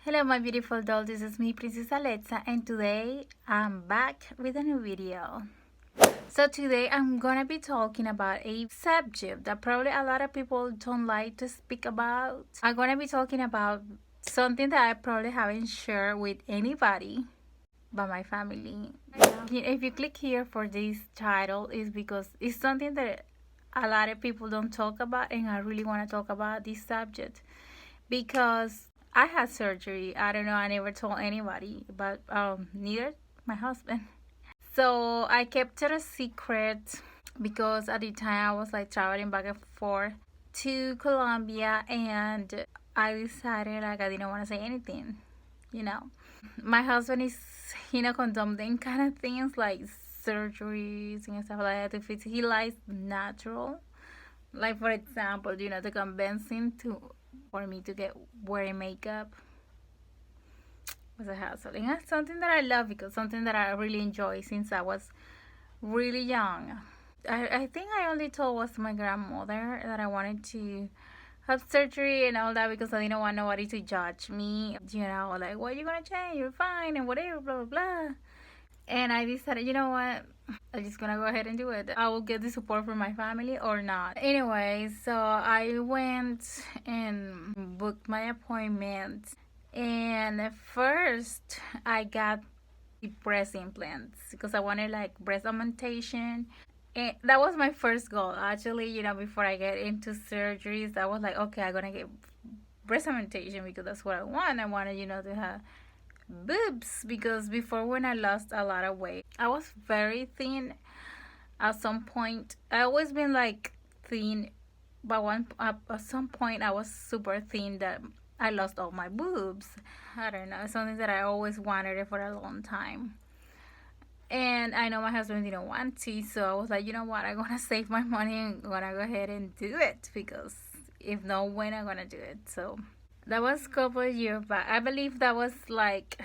Hello my beautiful doll, this is me Princess Alexa, and today I'm back with a new video. So today I'm gonna be talking about a subject that probably a lot of people don't like to speak about. I'm gonna be talking about something that I probably haven't shared with anybody but my family. If you click here for this title, is because it's something that a lot of people don't talk about, and I really want to talk about this subject because I had surgery. I don't know, I never told anybody, but neither my husband. So I kept it a secret because at the time I was like traveling back and forth to Colombia, and I decided like I didn't want to say anything, you know. My husband is, condoning kind of things like surgeries and stuff like that. If it's, he likes natural, like for example, the convincing to for me to get wearing makeup was a hassle, and that's something that I love because something that I really enjoy since I was really young. I think I only told was my grandmother that I wanted to have surgery and all that because I didn't want nobody to judge me, like, what are you gonna change, you're fine and whatever, blah blah blah. And I decided, you know what, I'm just gonna go ahead and do it. I will get the support from my family or not. Anyway, so I went and booked my appointment. And at first, I got the breast implants because I wanted like breast augmentation. And that was my first goal, actually. Before I get into surgeries, I was like, okay, I'm gonna get breast augmentation because that's what I want. I wanted, to have boobs because before, when I lost a lot of weight, I was very thin at some point. I always been like thin, but at some point I was super thin that I lost all my boobs. I don't know, it's something that I always wanted it for a long time, and I know my husband didn't want to, so I was like, you know what, I'm gonna save my money and gonna go ahead and do it because if not, when I'm gonna do it. So that was a couple of years back. I believe that was like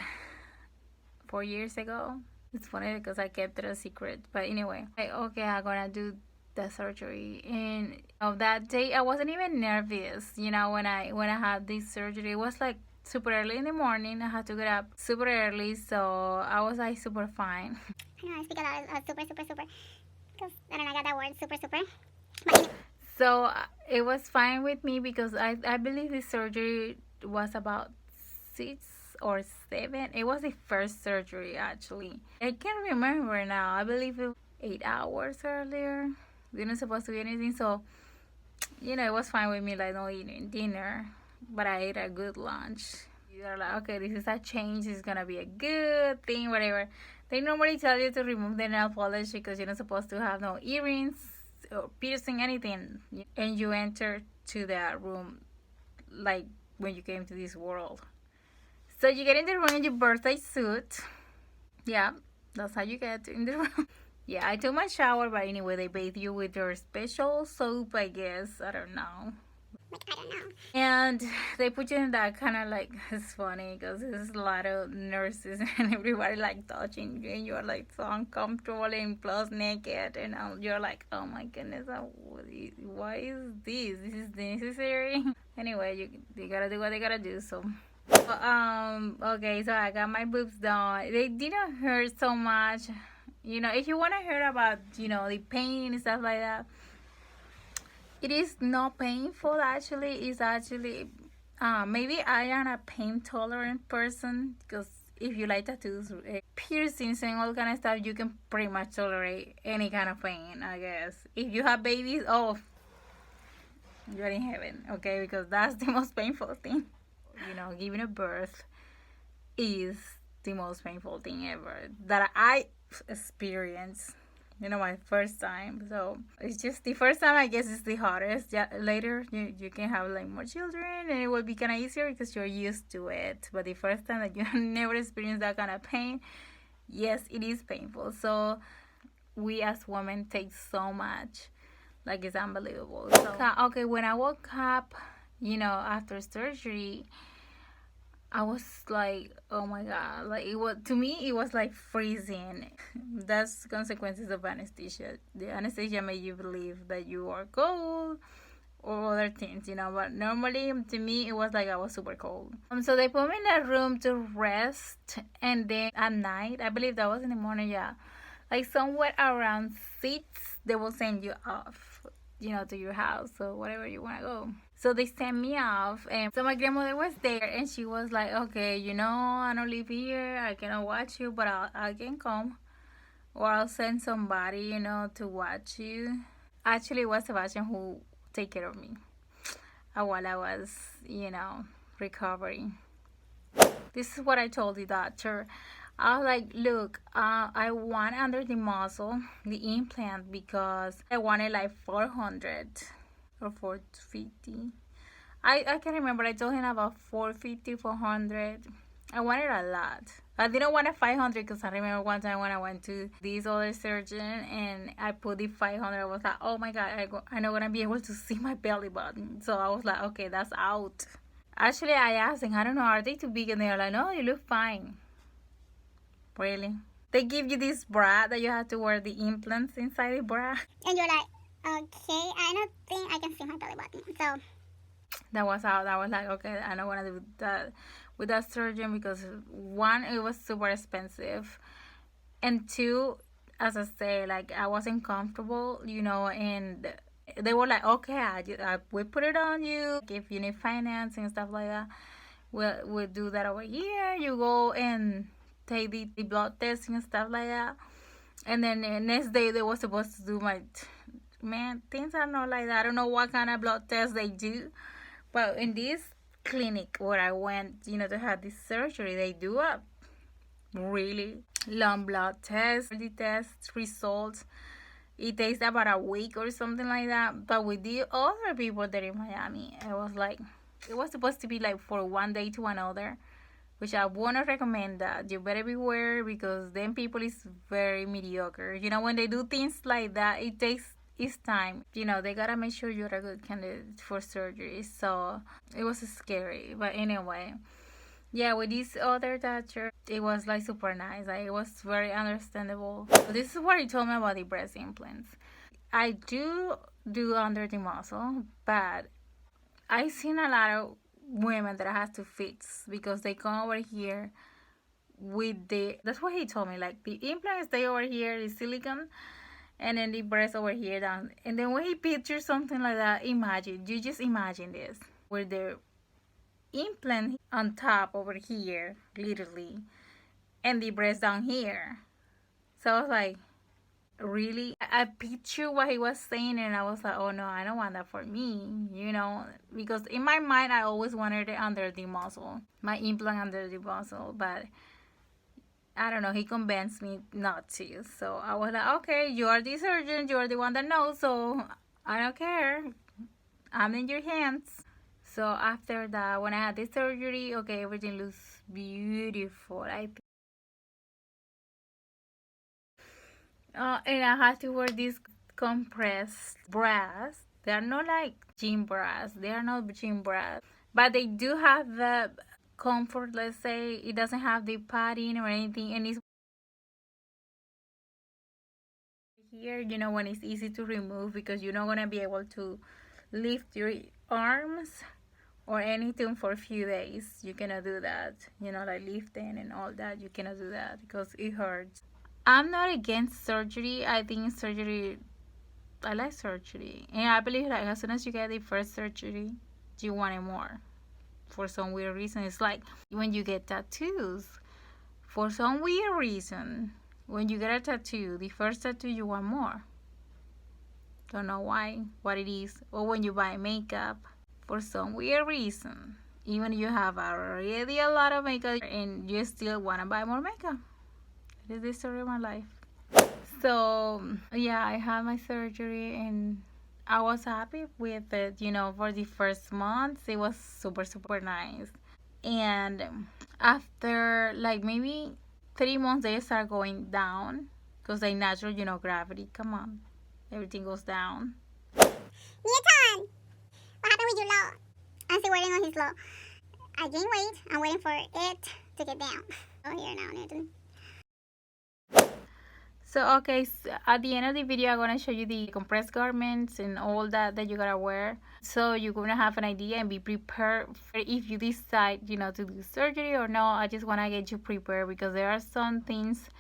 4 years ago. It's funny because I kept it a secret. But anyway, okay, I'm gonna do the surgery. And of that day, I wasn't even nervous. When I had this surgery, it was like super early in the morning. I had to get up super early, so I was like super fine. I know I speak a lot of super, super, super. Because I don't know, I got that word super, super. So it was fine with me because I believe the surgery was about 6 or 7. It was the first surgery, actually. I can't remember now. I believe it was 8 hours earlier. We weren't supposed to eat anything, so it was fine with me, like not eating dinner, but I ate a good lunch. You're like, okay, this is a change. This is gonna be a good thing, whatever. They normally tell you to remove the nail polish because you're not supposed to have no earrings or piercing, anything, and you enter to that room like when you came to this world. So you get in the room in your birthday suit. Yeah, that's how you get in the room. Yeah, I took my shower, but anyway, they bathe you with their special soap, I guess. I don't know. Like, I don't know. And they put you in that kind of like, it's funny because there's a lot of nurses and everybody like touching you, and you're like so uncomfortable and plus naked, and you're like, oh my goodness, why is this? This is necessary. Anyway, they gotta do what they gotta do. So okay, so I got my boobs done. They didn't hurt so much. If you want to hear about, the pain and stuff like that, it is not painful, actually. It's actually, maybe I am a pain tolerant person because if you like tattoos, piercings and all kind of stuff, you can pretty much tolerate any kind of pain, I guess. If you have babies, oh, you're in heaven, okay? Because that's the most painful thing. Giving a birth is the most painful thing ever that I experienced. My first time. So it's just the first time, I guess, is the hardest. Yeah, later you can have like more children and it will be kind of easier because you're used to it. But the first time that you never experienced that kind of pain, yes, it is painful. So we as women take so much, like, it's unbelievable. So okay, when I woke up, after surgery, I was like, oh my god, like, to me it was like freezing. That's consequences of anesthesia. The anesthesia made you believe that you are cold or other things, but normally to me it was like I was super cold. So they put me in a room to rest, and then at night, I believe that was in the morning, yeah, like somewhere around 6, they will send you off, to your house or whatever you want to go. So they sent me off, and so my grandmother was there, and she was like, okay, I don't live here, I cannot watch you, but I can come, or I'll send somebody, to watch you. Actually, it was Sebastian who take care of me while I was, recovering. This is what I told the doctor. I was like, look, I want under the muscle the implant because I wanted like 400 or 450. I can't remember. I told him about 450, 400. I wanted a lot. I didn't want a 500 because I remember one time when I went to this other surgeon and I put the 500. I was like, oh my God, I'm not going to be able to see my belly button. So I was like, okay, that's out. Actually, I asked them, I don't know, are they too big? And they're like, no, you look fine. Really? They give you this bra that you have to wear the implants inside the bra. And you're like, okay, I don't think I can see my belly button. So that was out. I was like, okay, I don't want to do that with that surgeon because one, it was super expensive, and two, as I say, like I wasn't comfortable, and they were like, okay, we put it on you. If you need financing and stuff like that, we'll do that over here. You go and take the blood testing and stuff like that, and then the next day they were supposed to do my man. Things are not like that. I don't know what kind of blood test they do, but in this clinic where I went, to have this surgery, they do a really long blood test. The test results, it takes about a week or something like that. But with the other people there in Miami, it was supposed to be like for one day to another, which I wanna recommend that. You better beware because then people is very mediocre. When they do things like that, it takes its time. They gotta make sure you're a good candidate for surgery. So it was scary. But anyway, yeah, with this other doctor, it was like super nice. Like, it was very understandable. So this is what he told me about the breast implants. I do under the muscle, but I've seen a lot of women that I have to fix because they come over here with that's what he told me, like the implant stay over here, the silicone, and then the breast over here down. And then when he pictures something like that, you just imagine this, with the implant on top over here, literally, and the breast down here. So I was like, really? I picture what he was saying, and I was like, oh no, I don't want that for me, because in my mind I always wanted it under the muscle, my implant under the muscle, but I don't know, he convinced me not to. So I was like, okay, you are the surgeon, you are the one that knows, so I don't care, I'm in your hands. So after that, when I had the surgery, okay, everything looks beautiful. And I had to wear these compressed bras. They are not like gym bras. They are not gym bras. But they do have the comfort, let's say. It doesn't have the padding or anything. And it's here, when it's easy to remove because you're not going to be able to lift your arms or anything for a few days. You cannot do that. Like lifting and all that. You cannot do that because it hurts. I'm not against surgery. I think I like surgery. And I believe like as soon as you get the first surgery, you want it more. For some weird reason. It's like when you get tattoos. For some weird reason, when you get a tattoo, the first tattoo you want more. Don't know why, what it is. Or when you buy makeup, for some weird reason, even if you have already a lot of makeup and you still want to buy more makeup. It is the story of my life. So yeah, I had my surgery and I was happy with it. For the first months it was super nice, and after like maybe 3 months they start going down because they natural, gravity, come on, everything goes down. Newton, what happened with your law? I'm still waiting on his law. I gained weight. I'm waiting for it to get down. Oh, here now, Newton. So okay, so at the end of the video I'm gonna show you the compressed garments and all that you gotta wear, so you're gonna have an idea and be prepared for if you decide, you know, to do surgery or no. I just wanna get you prepared because there are some things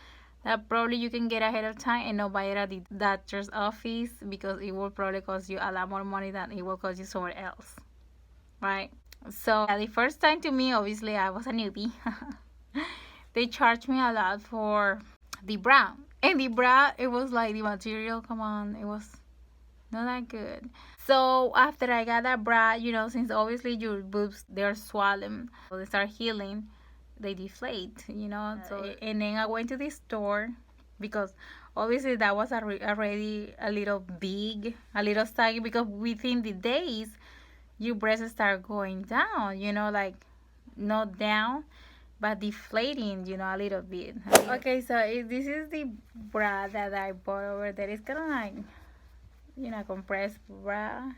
that probably you can get ahead of time and not buy it at the doctor's office, because it will probably cost you a lot more money than it will cost you somewhere else, right? So the first time, to me, obviously I was a newbie. They charged me a lot for the bra, and the bra, it was like the material, come on, it was not that good. So after I got that bra, you know, since obviously your boobs, they're swollen, so they start healing, they deflate, you know. So and then I went to the store because obviously that was already a little big, a little saggy, because within the days your breasts start going down, you know, like not down but deflating, you know, a little bit. Okay, so this is the bra that I bought over there. It's kind of like, you know, compressed bra.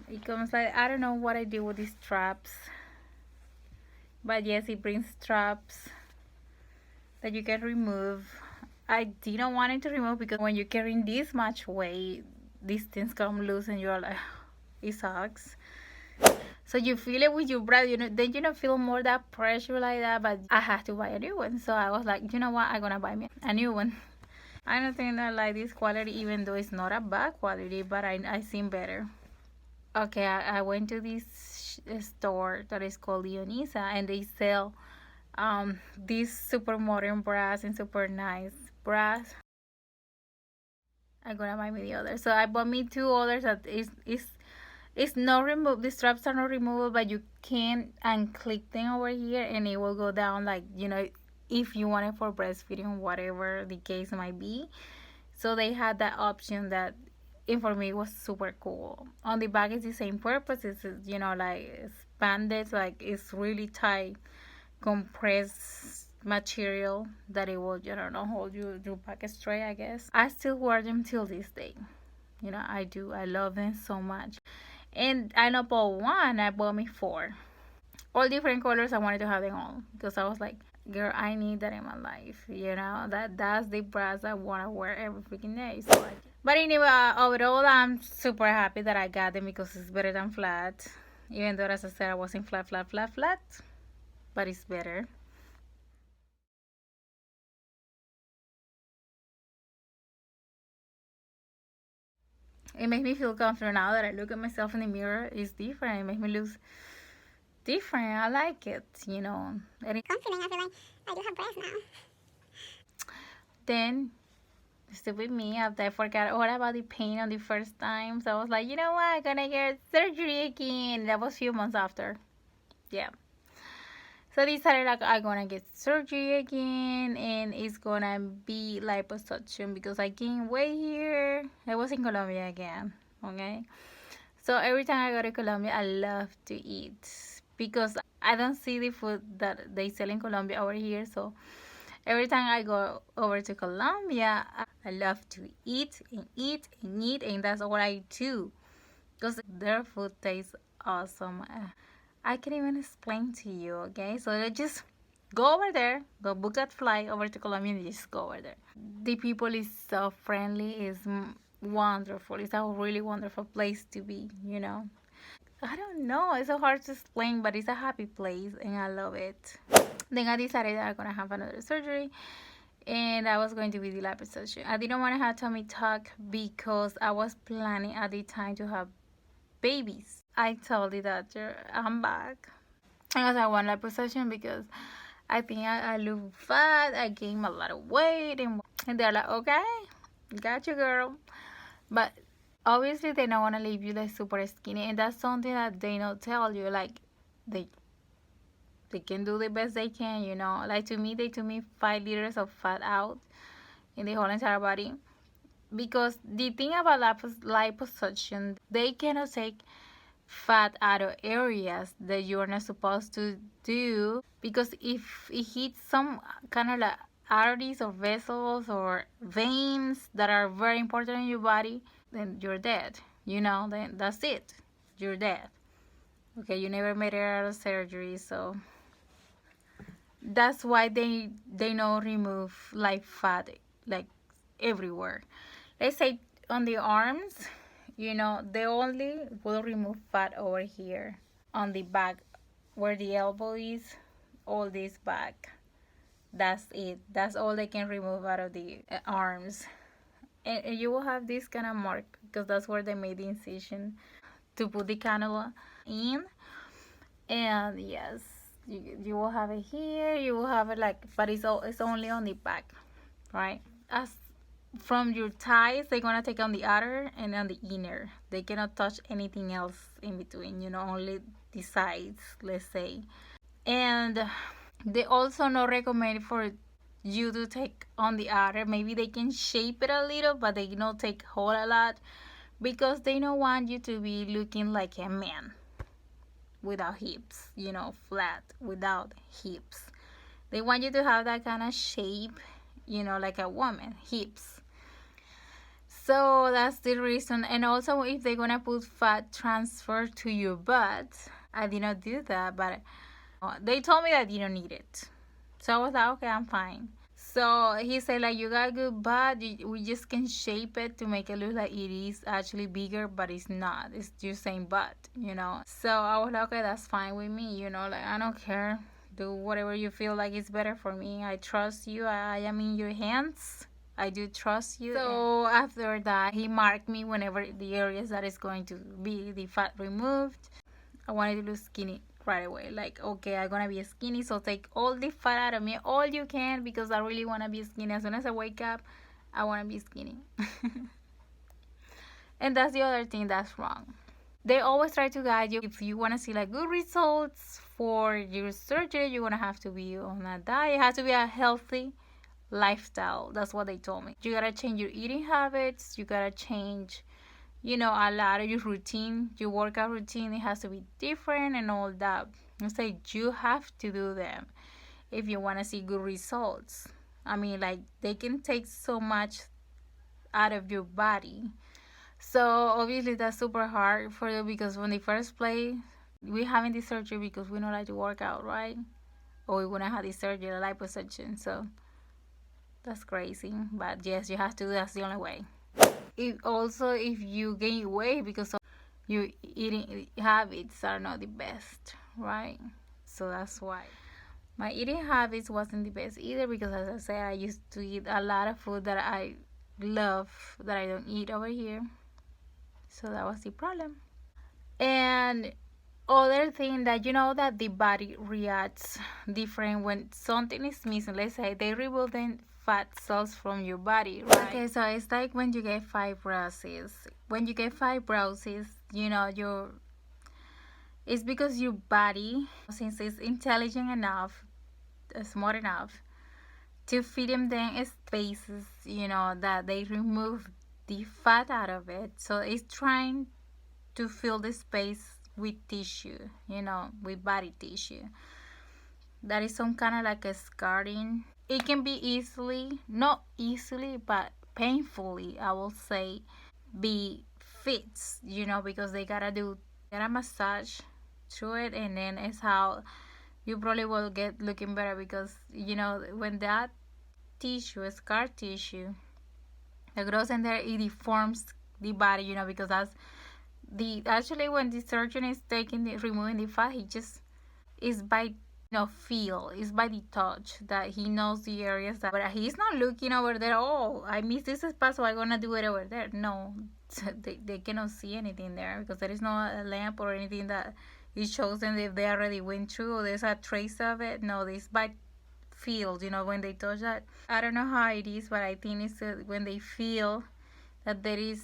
It comes like, I don't know what I do with these straps, but yes, it brings straps that you can remove. I didn't want it to remove because when you're carrying this much weight, these things come loose and you're like, it sucks. So you feel it with your breath, you know, then you don't feel more that pressure like that. But I had to buy a new one, so I was like, you know what, I'm gonna buy me a new one. I don't think I like this quality, even though it's not a bad quality, but I seen better. Okay, I went to this store that is called Leonisa, and they sell these super modern bras and super nice bras. I'm gonna buy me the other. So I bought me two others that is it's not removed. The straps are not removable, but you can unclick them over here and it will go down, like, you know, if you want it for breastfeeding, whatever the case might be. So they had that option that, and for me, was super cool. On the back is the same purpose. It's, you know, like expanded, like it's really tight, compressed material that it will, you know, hold your back straight, I guess. I still wear them till this day. You know, I do. I love them so much. And I not bought one, I bought me four. All different colors. I wanted to have them all because I was like, girl, I need that in my life. You know, that's the bras I want to wear every freaking day. So but anyway, overall, I'm super happy that I got them because it's better than flat. Even though, as I said, I wasn't flat, but it's better. It makes me feel confident now that I look at myself in the mirror. It's different. It makes me look different. I like it, you know. Confident, I feel like I do have breasts now. Then, stupid me, after I forgot all about the pain on the first time. So I was like, you know what, I'm gonna get surgery again. That was a few months after. Yeah. So I decided like I'm gonna get surgery again, and it's gonna be liposuction because I gained weight here. I was in Colombia again, okay? So every time I go to Colombia, I love to eat because I don't see the food that they sell in Colombia over here. So every time I go over to Colombia, I love to eat and eat and eat, and that's what I do because their food tastes awesome. I can't even explain to you, okay? So just go over there, go book that flight over to Colombia and just go over there. The people is so friendly, is wonderful. It's a really wonderful place to be, you know. I don't know, it's so hard to explain, but it's a happy place and I love it. Then I decided that I'm gonna have another surgery and I was going to be the liposuction. I didn't want to have tummy tuck because I was planning at the time to have babies. I told the doctor I'm back because I want liposuction because I think I look fat, I gained a lot of weight, and they're like, okay, got you, girl. But obviously they don't want to leave you like super skinny, and that's something that they don't tell you. Like they can do the best they can, you know. Like to me, they took me 5 liters of fat out in the whole entire body. Because the thing about liposuction, they cannot take fat out of areas that you're not supposed to do, because if it hits some kind of like arteries or vessels or veins that are very important in your body, then you're dead, you know. Then that's it, you're dead. Okay, you never made it out of surgery. So That's why they don't remove like fat like everywhere. Let's say on the arms, they only will remove fat over here on the back where the elbow is, all this back. That's it. That's all they can remove out of the arms. And you will have this kind of mark because that's where they made the incision to put the cannula in. And yes, you will have it here. You will have it like, but it's only on the back, right? As from your thighs, they're gonna take on the outer and on the inner. They cannot touch anything else in between. Only the sides, let's say. And they also not recommend for you to take on the outer. Maybe they can shape it a little, but they don't take hold a lot because they don't want you to be looking like a man without hips, flat without hips. They want you to have that kind of shape, like a woman, hips. So that's the reason. And also, if they're gonna put fat transfer to your butt, I did not do that, but they told me that you don't need it. So I was like, okay, I'm fine. So he said, like, you got good butt. We just can shape it to make it look like it is actually bigger, but it's not. It's just same butt, So I was like, okay, that's fine with me, like, I don't care. Do whatever you feel like is better for me. I trust you. I am in your hands. I do trust you. So after that, he marked me whenever the areas that is going to be the fat removed. I wanted to look skinny right away. Like, okay, I'm gonna be skinny, so take all the fat out of me, all you can, because I really wanna be skinny. As soon as I wake up, I wanna be skinny. And that's the other thing that's wrong. They always try to guide you. If you wanna see like good results for your surgery, you're gonna have to be on a diet. It has to be a healthy lifestyle. That's what they told me. You gotta change your eating habits. You gotta change a lot of your routine, your workout routine. It has to be different and all that. I say you have to do them if you want to see good results. I mean, like, they can take so much out of your body. So obviously that's super hard for them because when they first play, we having this surgery because we don't like to work out, right? Or we wouldn't have this surgery, the liposuction. So that's crazy. But yes, you have to. That's the only way. If you gain weight because of your eating habits are not the best, right? So that's why my eating habits wasn't the best either because, as I said, I used to eat a lot of food that I love that I don't eat over here. So that was the problem. And other thing that that the body reacts different when something is missing. Let's say they remove the fat cells from your body, right? Okay, so it's like when you get fibrosis. When you get fibrosis, it's because your body, since it's intelligent enough, smart enough to feed them then spaces, that they remove the fat out of it. So it's trying to fill the space with tissue, with body tissue. That is some kind of like a scarring. It can be not easily, but painfully, I will say, be fixed, because they gotta get a massage through it, and then it's how you probably will get looking better because, when that tissue, scar tissue, that grows in there, it deforms the body, because that's actually when the surgeon is removing the fat, he just is by feel, is by the touch that he knows the areas that, but he's not looking over there. Oh, I missed this spot, so I'm gonna do it over there. No, they cannot see anything there because there is no lamp or anything that it shows them if they already went through or there's a trace of it. No, this by feel, when they touch that. I don't know how it is, but I think it's when they feel that there is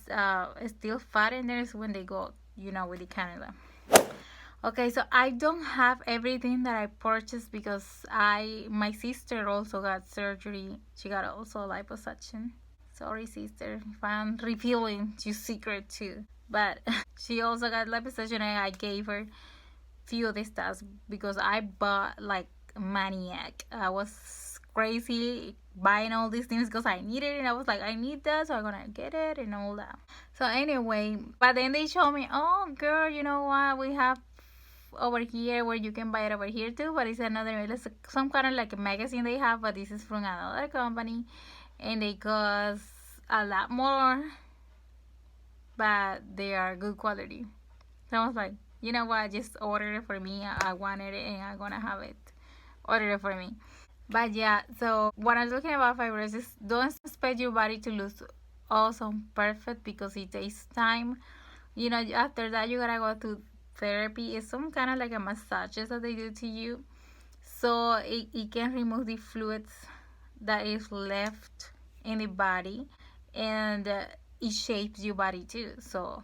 still fat in there is when they go, with the cannula. Okay, so I don't have everything that I purchased because my sister also got surgery. She got also liposuction. Sorry, sister, if I'm revealing your secret too. But she also got liposuction and I gave her few of the stuff because I bought like a maniac. I was crazy buying all these things because I needed it and I was like, I need that, so I'm gonna get it and all that. So anyway, but then they showed me, oh girl, you know what, we have over here where you can buy it over here too, but it's another, it's some kind of like a magazine they have, but this is from another company, and they cost a lot more, but they are good quality. So I was like, you know what, just order it for me. I wanted it and I'm gonna have it. Order it for me. But yeah, so what I'm talking about fibers is don't expect your body to look awesome perfect because it takes time. You know, after that you gotta go to therapy. It's some kind of like a massages that they do to you, so it can remove the fluids that is left in the body, and it shapes your body too, so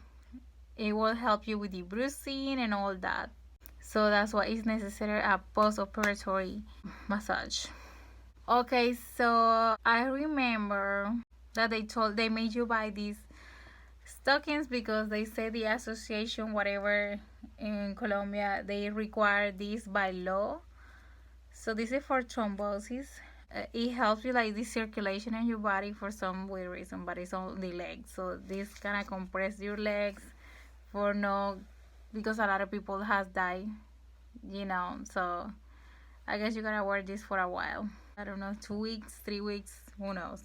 it will help you with the bruising and all that. So that's why it's necessary a post-operatory massage. Okay, so I remember that they made you buy these stockings because they say the association whatever in Colombia they require this by law. So this is for thrombosis. It helps you like the circulation in your body for some weird reason, but it's on the legs. So this kind of compress your legs for no, because a lot of people has died, you know. So I guess you gotta wear this for a while. I don't know, 2 weeks, 3 weeks, who knows?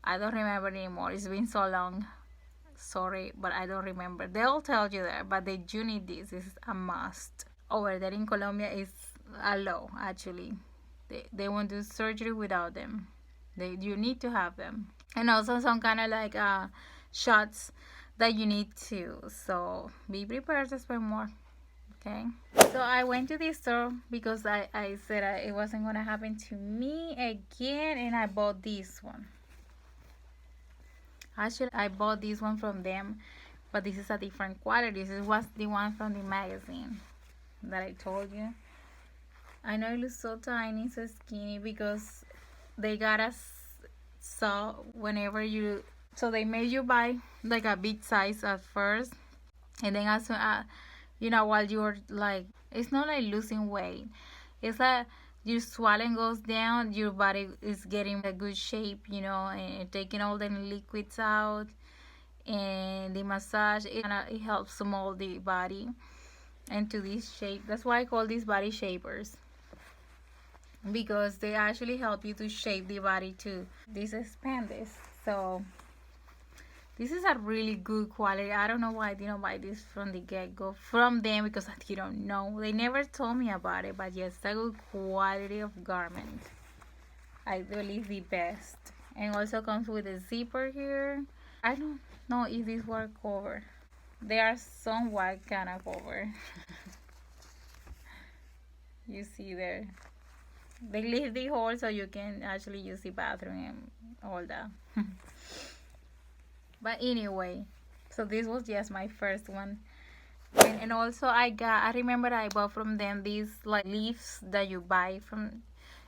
I don't remember anymore. It's been so long. Sorry, but I don't remember. They'll tell you that, but they do need this. This is a must. Over there in Colombia is a law actually. They won't do surgery without them. You need to have them. And also some kind of like shots that you need to. So be prepared to spend more. Okay. So I went to the store because I said it wasn't gonna happen to me again, and I bought this one. Actually, I bought this one from them, but this is a different quality. This was the one from the magazine that I told you. I know it looks so tiny, so skinny, because they got us saw whenever you, so they made you buy like a big size at first, and then as you know, while you're like, it's not like losing weight, it's like your swelling goes down, your body is getting a good shape, you know, and taking all the liquids out, and the massage it helps to mold the body into this shape. That's why I call these body shapers, because they actually help you to shape the body too. This expand this. So this is a really good quality. I don't know why I didn't buy this from the get-go from them, because I didn't know. They never told me about it, but yes, a good quality of garment. I believe the best. And also comes with a zipper here. I don't know if these were covered. They are somewhat kind of covered. You see there. They leave the hole so you can actually use the bathroom and all that. But anyway, so this was just my first one. And also I remember I bought from them these like leaves that you buy from,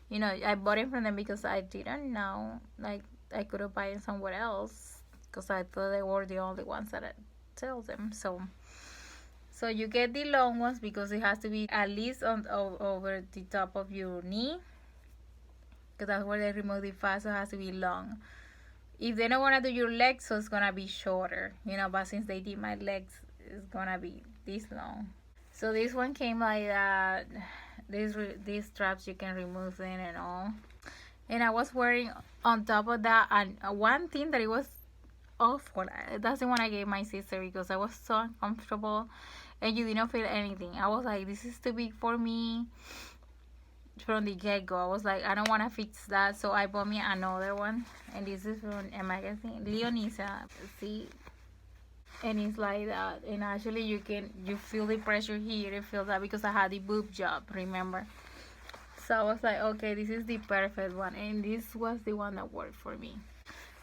you know, I bought it from them because I didn't know, like I could have buy it somewhere else, because I thought they were the only ones that I sell them. So you get the long ones because it has to be at least over the top of your knee, because that's where they remove the fat, so it has to be long. If they don't want to do your legs, so it's gonna be shorter, you know, but since they did my legs, it's gonna be this long. So this one came like that. These straps you can remove them and all. And I was wearing on top of that, and one thing that it was awful, that's the one I gave my sister, because I was so uncomfortable and you didn't feel anything. I was like, this is too big for me from the get-go. I was like, I don't want to fix that, so I bought me another one, and this is from a magazine, Leonisa. See, and it's like that, and actually you feel the pressure here, you feel that, because I had the boob job, remember? So I was like, okay, this is the perfect one, and this was the one that worked for me.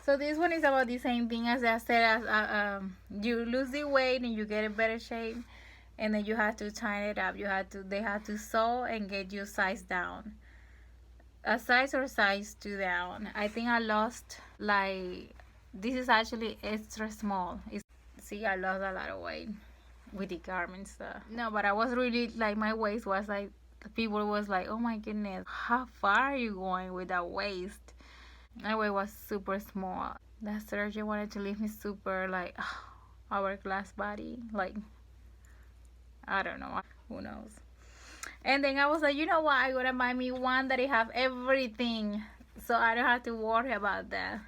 So this one is about the same thing as I said, as you lose the weight and you get in better shape, and then you have to tighten it up. They have to sew and get you size down, a size or size 2 down. I think I lost, like, this is actually extra small. See, I lost a lot of weight with the garments. No, but I was really, like, my waist was like, people was like, oh my goodness, how far are you going with that waist? My waist was super small. That surgeon wanted to leave me super, like, hourglass body, like, I don't know. Who knows? And then I was like, you know what? I'm gonna buy me one that it have everything, so I don't have to worry about that.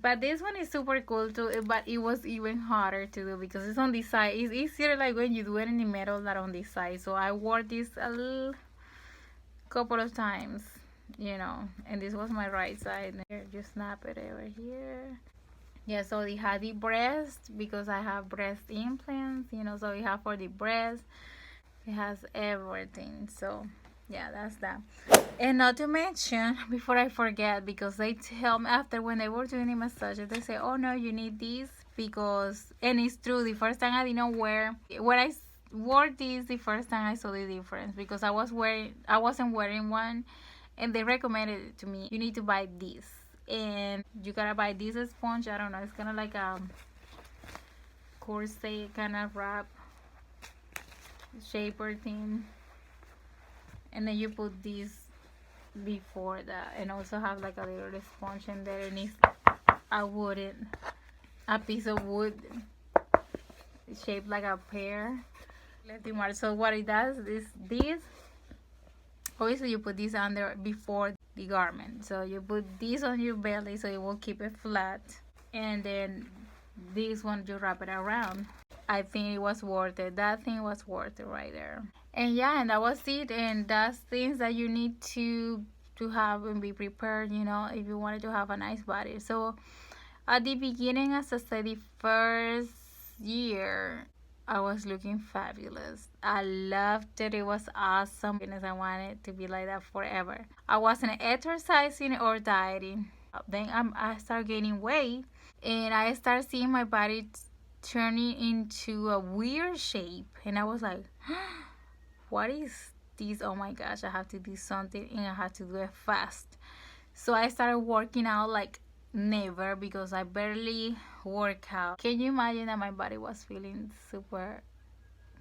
But this one is super cool too. But it was even harder to do because it's on this side. It's easier like when you do it in the middle than on this side. So I wore this a little couple of times, you know. And this was my right side. Here, just snap it over here. Yeah, so it had the breast because I have breast implants, you know. So we have for the breast. It has everything. So yeah, that's that. And not to mention, before I forget, because they tell me after when they were doing the massage, they say, oh no, you need this because, and it's true, the first time I didn't wear, when I wore this the first time I saw the difference because I wasn't wearing one, and they recommended it to me. You need to buy this, and you gotta buy this sponge. I don't know, it's kind of like a corset kind of wrap shaper thing, and then you put this before that, and also have like a little sponge in there, and it's a piece of wood shaped like a pear. So what it does is this, obviously you put this under before the garment, so you put this on your belly so it will keep it flat, and then this one you wrap it around. I think it was worth it. That thing was worth it right there. And yeah, and that was it. And that's things that you need to have and be prepared, you know, if you wanted to have a nice body. So at the beginning, as I said, the first year I was looking fabulous. I loved it. It was awesome. Goodness, I wanted to be like that forever. I wasn't exercising or dieting. Then I started gaining weight, and I started seeing my body turning into a weird shape, and I was like, what is this? Oh my gosh, I have to do something, and I have to do it fast. So I started working out like never because I barely work out. Can you imagine that my body was feeling super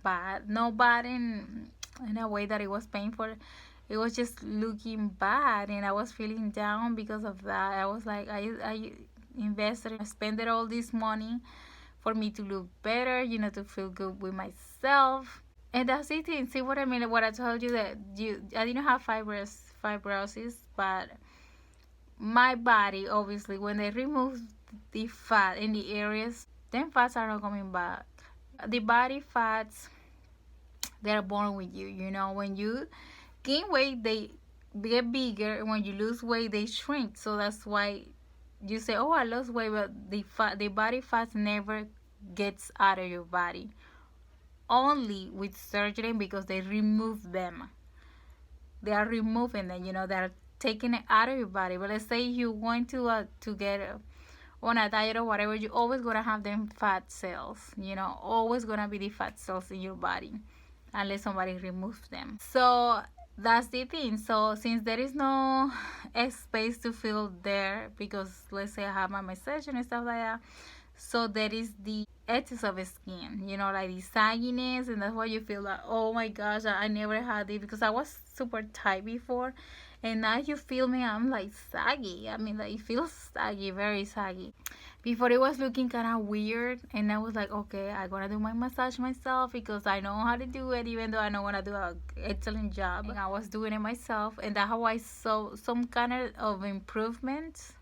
bad? No bad in a way that it was painful. It was just looking bad, and I was feeling down because of that. I was like, I invested, I spent all this money for me to look better, you know, to feel good with myself. And that's the thing. See what I mean? What I told you, that I didn't have fibrosis, but my body, obviously, when they remove the fat in the areas, then fats are not coming back. The body fats, they're born with you. You know, when you gain weight, they get bigger, and when you lose weight, they shrink. So that's why you say, oh, I lost weight, but the body fat never gets out of your body, only with surgery, because they remove them. They are removing them, you know, they're taking it out of your body. But let's say you're going to get on a diet or whatever, you're always gonna have them fat cells, you know, always gonna be the fat cells in your body unless somebody removes them. So that's the thing. So since there is no space to fill there, because let's say I have my menstruation and stuff like that, so there is the excess of skin, you know, like the sagginess, and that's why you feel like, oh my gosh, I never had it, because I was super tight before, and now you feel me, I'm like saggy. I mean, like, it feels saggy, very saggy. Before it was looking kind of weird, and I was like, okay, I'm gonna do my massage myself because I know how to do it, even though I don't want to do an excellent job. And I was doing it myself, and that's how I saw some kind of improvement,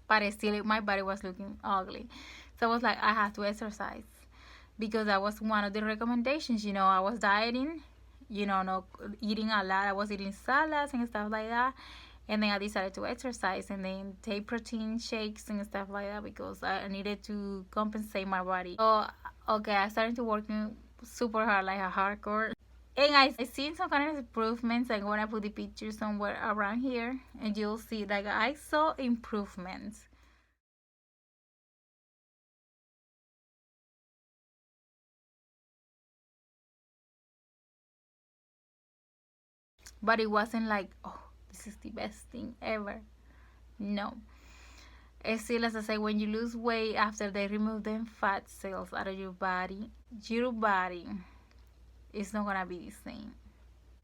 but still my body was looking ugly. So I was like, I have to exercise, because that was one of the recommendations. You know, I was dieting, you know, not eating a lot. I was eating salads and stuff like that. And then I decided to exercise and then take protein shakes and stuff like that because I needed to compensate my body. So, okay, I started to working super hard, like a hardcore. And I seen some kind of improvements. I'm going to put the picture somewhere around here, and you'll see, like, I saw improvements. But it wasn't like, oh, this is the best thing ever. No. It's still, as I say, when you lose weight after they remove them fat cells out of your body is not gonna be the same.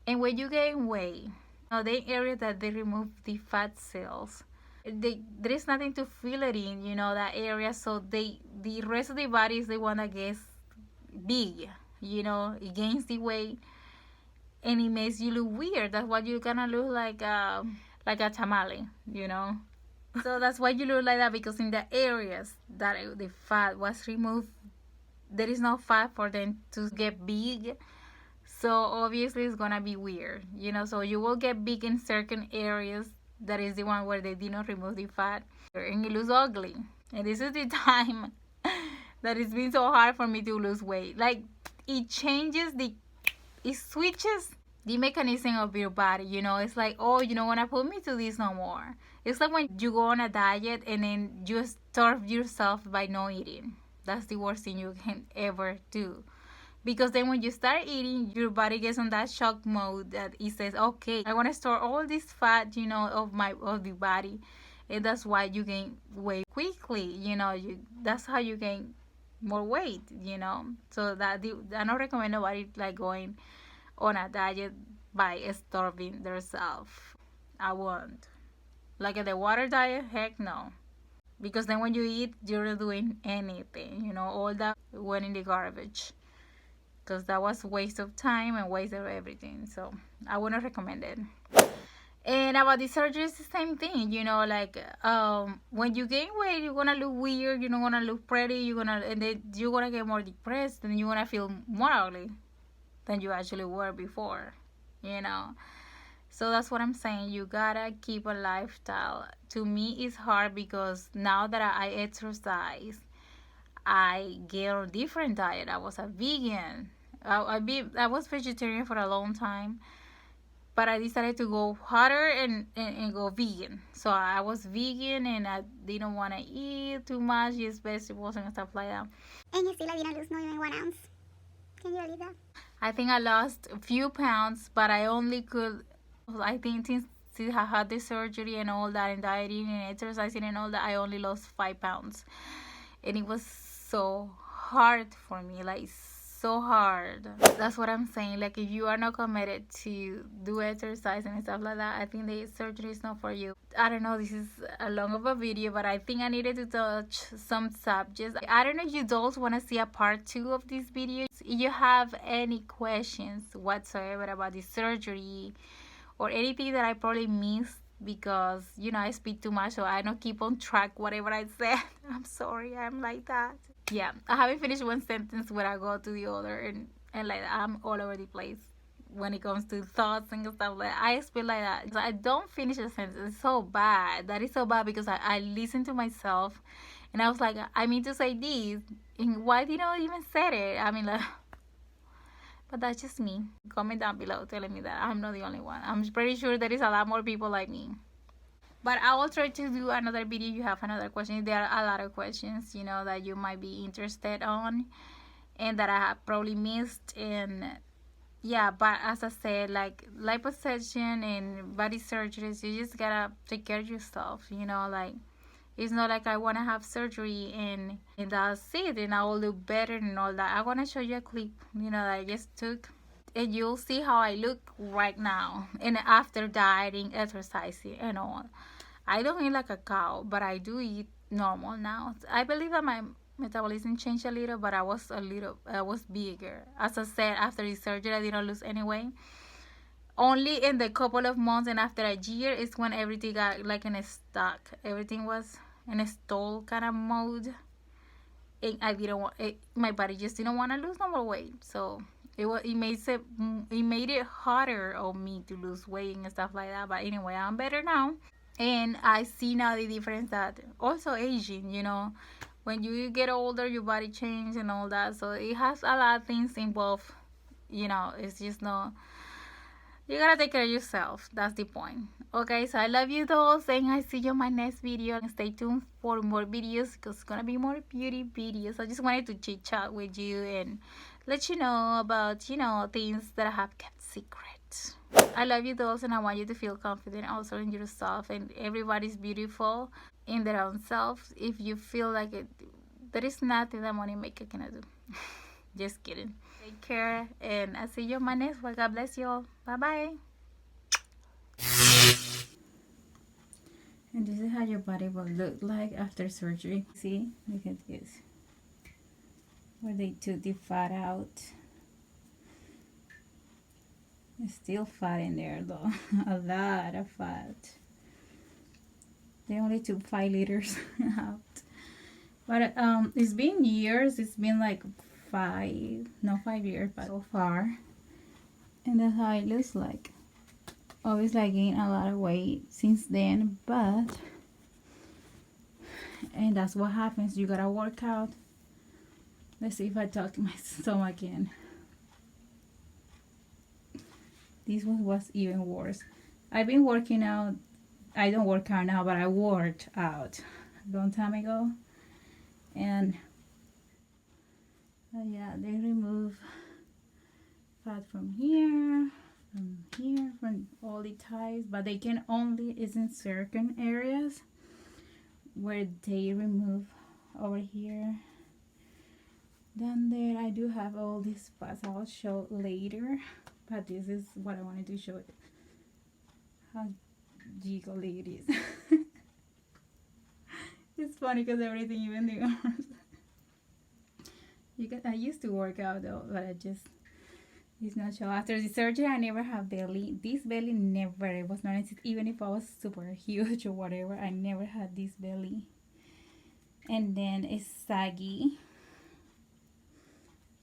And when you gain weight, now the area that they remove the fat cells, there is nothing to fill it in, you know, that area. So the rest of the body is the one that gets big. you know, it gains the weight and it makes you look weird. That's why you're gonna look like a tamale, you know. So that's why you look like that, because in the areas that the fat was removed, there is no fat for them to get big. So obviously it's gonna be weird, you know. So you will get big in certain areas. That is the one where they did not remove the fat, and it looks ugly. And this is the time that it's been so hard for me to lose weight. Like, it changes it switches the mechanism of your body, you know. It's like, oh, you don't want to put me to this no more. It's like when you go on a diet and then you starve yourself by not eating. That's the worst thing you can ever do, because then when you start eating, your body gets on that shock mode that it says, okay, I want to store all this fat, you know, of the body. And that's why you gain weight quickly, you know. That's how you gain more weight, you know. So I don't recommend nobody like going on a diet by starving themselves. I won't. Like the water diet, heck no. Because then when you eat, you're not doing anything, you know. All that went in the garbage, because that was waste of time and waste of everything. So I wouldn't recommend it. And about the surgery, it's the same thing, you know. Like, when you gain weight, you're gonna look weird, you're not gonna look pretty, and then you're gonna get more depressed, and you're gonna feel more ugly than you actually were before, you know. So that's what I'm saying. You gotta keep a lifestyle. To me, it's hard because now that I exercise, I get a different diet. I was a vegan. I was vegetarian for a long time, but I decided to go harder and go vegan. So I was vegan and I didn't want to eat too much, just vegetables and stuff like that. And you still didn't lose not even 1 ounce. Can you believe that? I think I lost a few pounds, but I only could, I think since I had the surgery and all that, and dieting and exercising and all that, I only lost 5 pounds. And it was so hard for me, like so hard. That's what I'm saying. Like, if you are not committed to do exercise and stuff like that, I think the surgery is not for you. I don't know, this is a long of a video, but I think I needed to touch some subjects. I don't know if you dolls want to see a part 2 of this video. If you have any questions whatsoever about the surgery or anything that I probably missed, because, you know, I speak too much, so I don't keep on track whatever I said. I'm sorry, I'm like that. Yeah, I haven't finished one sentence when I go to the other, and like I'm all over the place when it comes to thoughts and stuff. Like, I speak like that. So I don't finish a sentence. It's so bad. That is so bad, because I listen to myself and I was like, I mean to say this, and why did I even say it? I mean, like, but that's just me. Comment down below telling me that I'm not the only one. I'm pretty sure there is a lot more people like me. But I will try to do another video. You have another question. There are a lot of questions, you know, that you might be interested on and that I have probably missed. And yeah, but as I said, like liposuction and body surgeries, you just gotta take care of yourself, you know. Like, it's not like I want to have surgery and that's it and I will look better and all that. I want to show you a clip, you know, that I just took, and you'll see how I look right now and after dieting, exercising and all. I don't eat like a cow, but I do eat normal now. I believe that my metabolism changed a little, but I was bigger. As I said, after the surgery, I didn't lose any weight. Only in the couple of months and after a year is when everything got like in a stock. Everything was in a stall kind of mode. And I didn't want it, my body just didn't want to lose no more weight. So it made it harder on me to lose weight and stuff like that. But anyway, I'm better now. And I see now the difference that also aging, you know, when you get older, your body changes and all that. So it has a lot of things involved, you know. It's just not, you gotta take care of yourself. That's the point. Okay, so I love you dolls, and I see you in my next video. And stay tuned for more videos, because it's gonna be more beauty videos. I just wanted to chit chat with you and let you know about, you know, things that I have kept secret. I love you dolls, and I want you to feel confident also in yourself, and everybody's beautiful in their own self. If you feel like it, there is nothing that money maker cannot do. Just kidding. Take care, and I'll see you in my next one. God bless you all. Bye bye. And this is how your body will look like after surgery. See, look at this, where they took the fat out. It's still fat in there though. A lot of fat. They only took 5 liters out. But it's been years. It's been like 5 years, but so far. And that's how it looks like. Obviously I gained a lot of weight since then, but and that's what happens. You gotta work out. Let's see if I talk to my stomach in. This one was even worse. I've been working out. I don't work out now, but I worked out a long time ago. And yeah, they remove fat from here, from all the thighs, but they can only, is in certain areas where they remove over here. Down there, I do have all these spots. I'll show later, but this is what I wanted to show you. How jiggly it is. It's funny because everything, even the arms. I used to work out though, but it's not show. After the surgery, I never have belly. This belly never, it was not, even if I was super huge or whatever, I never had this belly. And then it's saggy.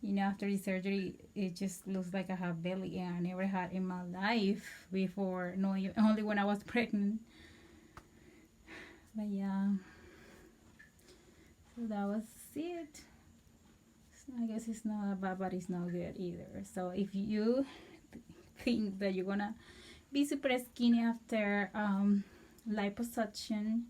You know, after the surgery, it just looks like I have belly, and I never had in my life before. No, only when I was pregnant. But yeah, so that was it. So I guess it's not bad, but it's not good either. So if you think that you're gonna be super skinny after liposuction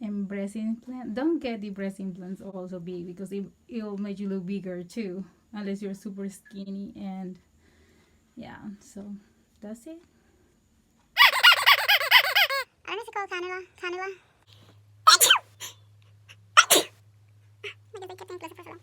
and breast implant, don't get the breast implants also big, because it'll make you look bigger too, unless you're super skinny. And yeah, so that's it. Ahora me secó cánula. Me quedé quieta incluso por eso.